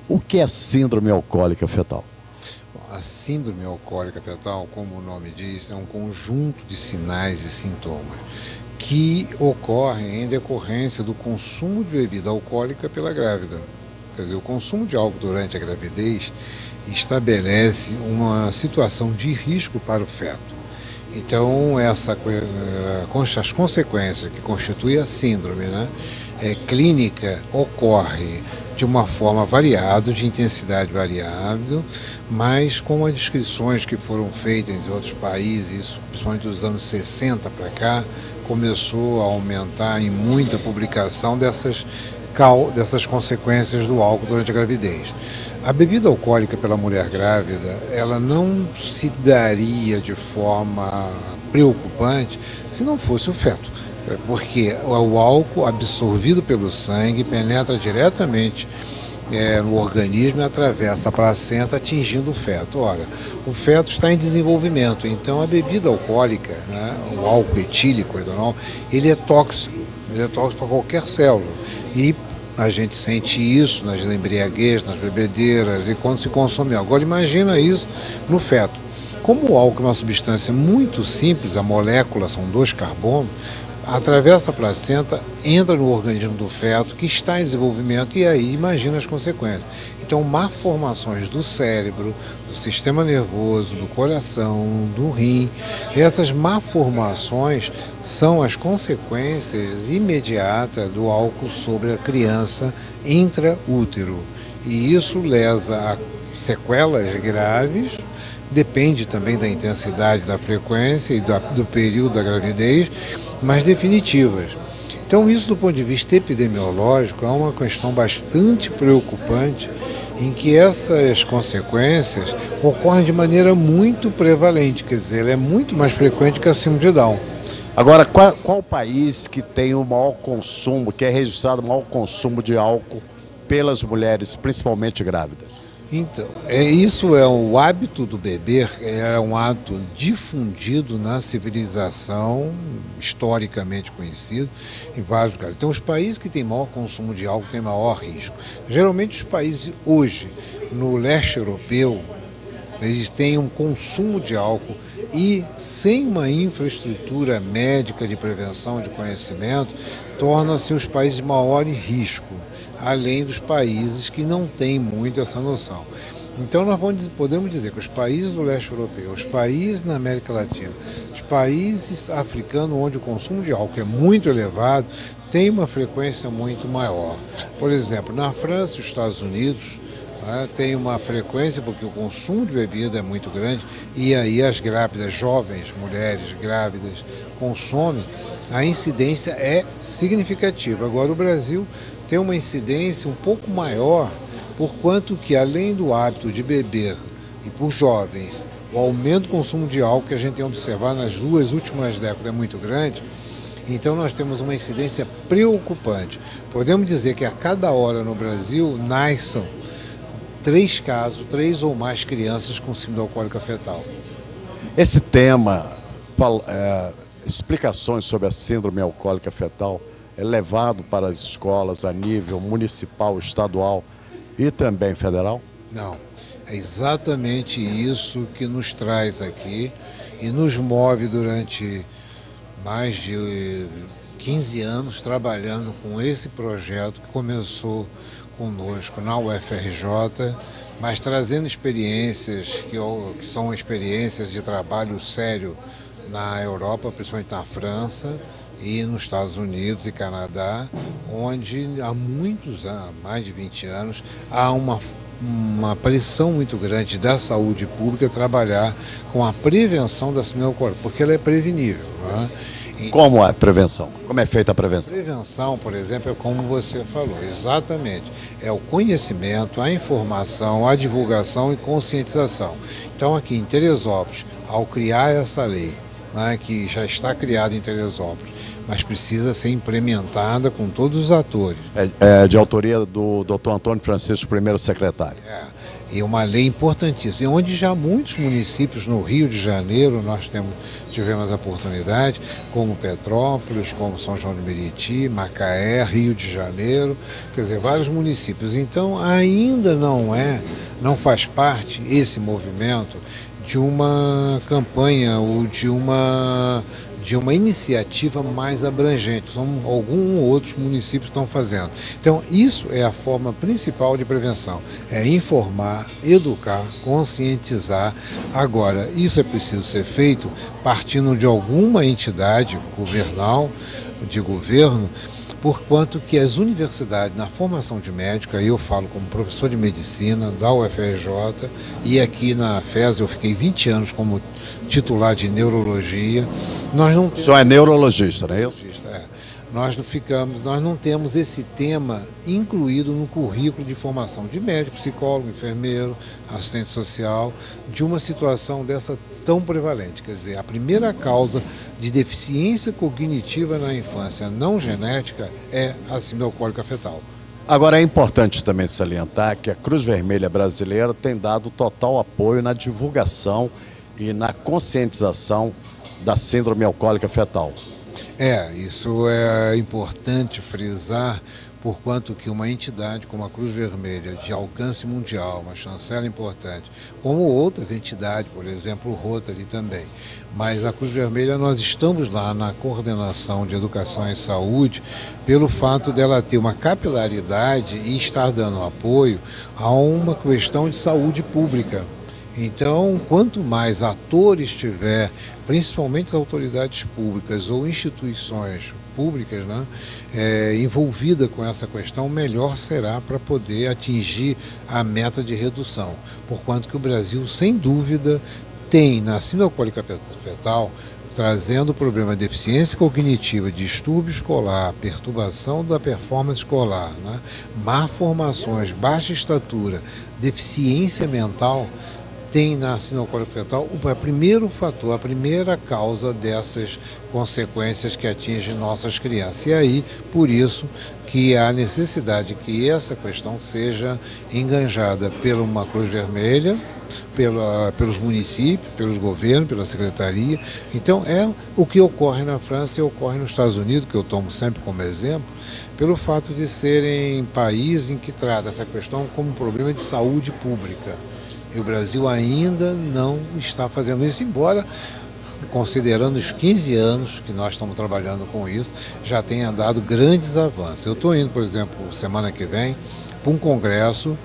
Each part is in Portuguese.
O que é síndrome alcoólica fetal? A síndrome alcoólica fetal, como o nome diz, é um conjunto de sinais e sintomas que ocorrem em decorrência do consumo de bebida alcoólica pela grávida. Quer dizer, o consumo de álcool durante a gravidez estabelece uma situação de risco para o feto. Então, as consequências que constituem a síndrome, né, clínica, ocorre de uma forma variável, de intensidade variável, mas com as descrições que foram feitas em outros países, isso principalmente dos anos 60 para cá, começou a aumentar em muita publicação dessas consequências do álcool durante a gravidez. A bebida alcoólica pela mulher grávida, ela não se daria de forma preocupante se não fosse o feto, porque o álcool absorvido pelo sangue penetra diretamente no organismo e atravessa a placenta, atingindo o feto. Ora, o feto está em desenvolvimento, então a bebida alcoólica, né, o álcool etílico, etanol, ele é tóxico para qualquer célula. E a gente sente isso nas embriaguez, nas bebedeiras e quando se consome álcool. Agora imagina isso no feto. Como o álcool é uma substância muito simples, a molécula são 2 carbonos, atravessa a placenta, entra no organismo do feto, que está em desenvolvimento, e aí imagina as consequências. Então, malformações do cérebro, do sistema nervoso, do coração, do rim, essas malformações são as consequências imediatas do álcool sobre a criança intraútero. E isso lesa a sequelas graves, depende também da intensidade, da frequência e do período da gravidez, mas definitivas. Então, isso do ponto de vista epidemiológico é uma questão bastante preocupante, em que essas consequências ocorrem de maneira muito prevalente, quer dizer, ela é muito mais frequente que a síndrome de Down. Agora, qual país que tem o maior consumo, que é registrado o maior consumo de álcool pelas mulheres, principalmente grávidas? Então, isso é o hábito do beber, é um hábito difundido na civilização, historicamente conhecido, em vários lugares. Então, os países que têm maior consumo de álcool têm maior risco. Geralmente, os países hoje, no leste europeu, eles têm um consumo de álcool e, sem uma infraestrutura médica de prevenção, de conhecimento, tornam-se os países de maior risco, além dos países que não têm muito essa noção. Então nós podemos dizer que os países do leste europeu, os países na América Latina, os países africanos onde o consumo de álcool é muito elevado, tem uma frequência muito maior. Por exemplo, na França e nos Estados Unidos, tem uma frequência porque o consumo de bebida é muito grande e aí as grávidas, jovens, mulheres grávidas, consomem, a incidência é significativa. Agora o Brasil tem uma incidência um pouco maior, por quanto que, além do hábito de beber, e por jovens, o aumento do consumo de álcool que a gente tem observado nas 2 últimas décadas é muito grande, então nós temos uma incidência preocupante. Podemos dizer que a cada hora no Brasil nasçam 3 casos, 3 ou mais crianças com síndrome alcoólica fetal. Esse tema, explicações sobre a síndrome alcoólica fetal, é levado para as escolas a nível municipal, estadual e também federal? Não, é exatamente isso que nos traz aqui e nos move durante mais de 15 anos trabalhando com esse projeto que começou conosco na UFRJ, mas trazendo experiências que são experiências de trabalho sério na Europa, principalmente na França, e nos Estados Unidos e Canadá, onde há muitos anos, mais de 20 anos, há uma pressão muito grande da saúde pública trabalhar com a prevenção da síndrome alcoólica, porque ela é prevenível. Né? Como é a prevenção? Como é feita a prevenção? A prevenção, por exemplo, é como você falou, exatamente. É o conhecimento, a informação, a divulgação e conscientização. Então, aqui em Teresópolis, ao criar essa lei, né, que já está criada em Teresópolis, mas precisa ser implementada com todos os atores. É de autoria do Dr. Antônio Francisco, primeiro secretário. E uma lei importantíssima, e onde já muitos municípios no Rio de Janeiro nós tivemos a oportunidade, como Petrópolis, como São João de Meriti, Macaé, Rio de Janeiro, quer dizer, vários municípios. Então ainda não faz parte esse movimento de uma campanha ou de uma iniciativa mais abrangente. São alguns outros municípios que estão fazendo. Então, isso é a forma principal de prevenção. É informar, educar, conscientizar. Agora, isso é preciso ser feito partindo de alguma entidade governal, de governo, porquanto que as universidades, na formação de médico, aí eu falo como professor de medicina da UFRJ, e aqui na FES eu fiquei 20 anos como titular de neurologia. Nós não temos... Só é neurologista, não é isso? Nós não temos esse tema incluído no currículo de formação de médico, psicólogo, enfermeiro, assistente social, de uma situação dessa tão prevalente. Quer dizer, a primeira causa de deficiência cognitiva na infância não genética é a síndrome alcoólica fetal. Agora, é importante também salientar que a Cruz Vermelha Brasileira tem dado total apoio na divulgação e na conscientização da síndrome alcoólica fetal. Isso é importante frisar, porquanto que uma entidade como a Cruz Vermelha, de alcance mundial, uma chancela importante, como outras entidades, por exemplo, o Rotary também, mas a Cruz Vermelha nós estamos lá na coordenação de educação e saúde pelo fato dela ter uma capilaridade e estar dando apoio a uma questão de saúde pública. Então, quanto mais atores tiver, principalmente as autoridades públicas ou instituições públicas, né, envolvida com essa questão, melhor será para poder atingir a meta de redução. Porquanto que o Brasil, sem dúvida, tem na síndrome alcoólica fetal, trazendo o problema de deficiência cognitiva, distúrbio escolar, perturbação da performance escolar, né, má formações, baixa estatura, deficiência mental, tem na síndrome alcoólica fetal o primeiro fator, a primeira causa dessas consequências que atingem nossas crianças. E aí, por isso, que há necessidade que essa questão seja enganjada pela uma Cruz Vermelha, pelos municípios, pelos governos, pela secretaria. Então, é o que ocorre na França e ocorre nos Estados Unidos, que eu tomo sempre como exemplo, pelo fato de serem países em que trata essa questão como um problema de saúde pública. E o Brasil ainda não está fazendo isso, embora, considerando os 15 anos que nós estamos trabalhando com isso, já tenha dado grandes avanços. Eu estou indo, por exemplo, semana que vem, para um congresso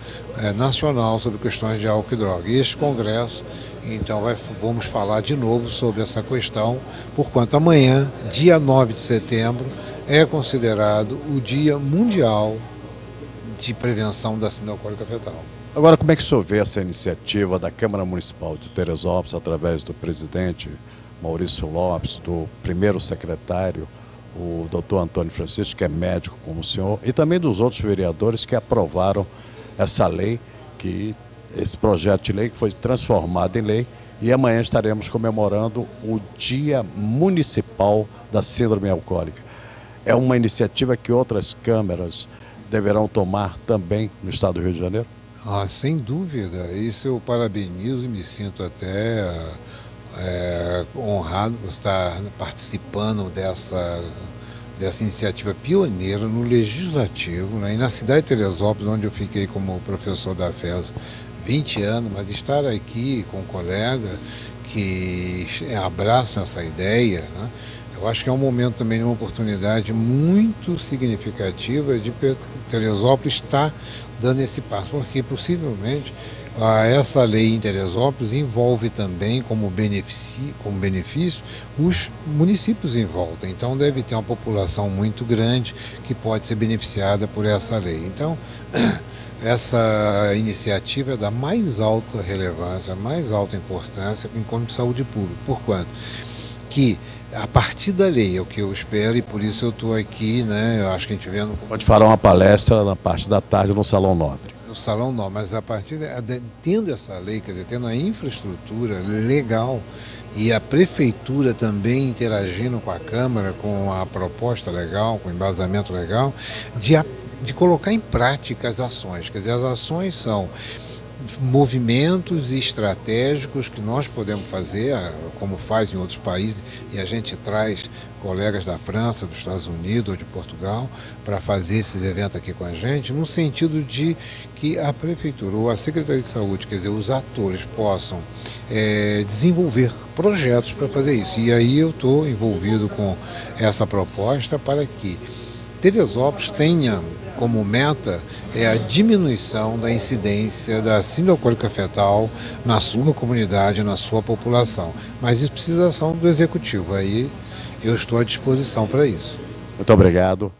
nacional sobre questões de álcool e droga. E este congresso, então, vamos falar de novo sobre essa questão, porquanto amanhã, dia 9 de setembro, é considerado o Dia Mundial de Prevenção da Síndrome alcoólica fetal. Agora, como é que o senhor vê essa iniciativa da Câmara Municipal de Teresópolis, através do presidente Maurício Lopes, do primeiro secretário, o doutor Antônio Francisco, que é médico como o senhor, e também dos outros vereadores que aprovaram essa lei, esse projeto de lei que foi transformado em lei, e amanhã estaremos comemorando o Dia Municipal da Síndrome Alcoólica. É uma iniciativa que outras câmaras deverão tomar também no estado do Rio de Janeiro? Sem dúvida, isso eu parabenizo e me sinto até honrado por estar participando dessa iniciativa pioneira no Legislativo, né? E na cidade de Teresópolis, onde eu fiquei como professor da FES 20 anos, mas estar aqui com um colega que abraçam essa ideia, né? Eu acho que é um momento também, uma oportunidade muito significativa de Teresópolis estar dando esse passo, porque possivelmente essa lei em Teresópolis envolve também como benefício os municípios em volta. Então deve ter uma população muito grande que pode ser beneficiada por essa lei. Então essa iniciativa é da mais alta relevância, mais alta importância enquanto saúde pública. Porquanto que a partir da lei é o que eu espero, e por isso eu estou aqui, né? Eu acho que a gente vendo... Pode falar uma palestra na parte da tarde no Salão Nobre. No o salão não, mas a partir tendo essa lei, quer dizer, tendo a infraestrutura legal e a prefeitura também interagindo com a Câmara, com a proposta legal, com o embasamento legal, de colocar em prática as ações. Quer dizer, as ações são movimentos estratégicos que nós podemos fazer, como faz em outros países, e a gente traz colegas da França, dos Estados Unidos ou de Portugal para fazer esses eventos aqui com a gente, no sentido de que a Prefeitura ou a Secretaria de Saúde, quer dizer, os atores possam desenvolver projetos para fazer isso. E aí eu estou envolvido com essa proposta para que Teresópolis tenha como meta a diminuição da incidência da síndrome alcoólica fetal na sua comunidade, na sua população. Mas isso precisa da ação do Executivo, aí eu estou à disposição para isso. Muito obrigado.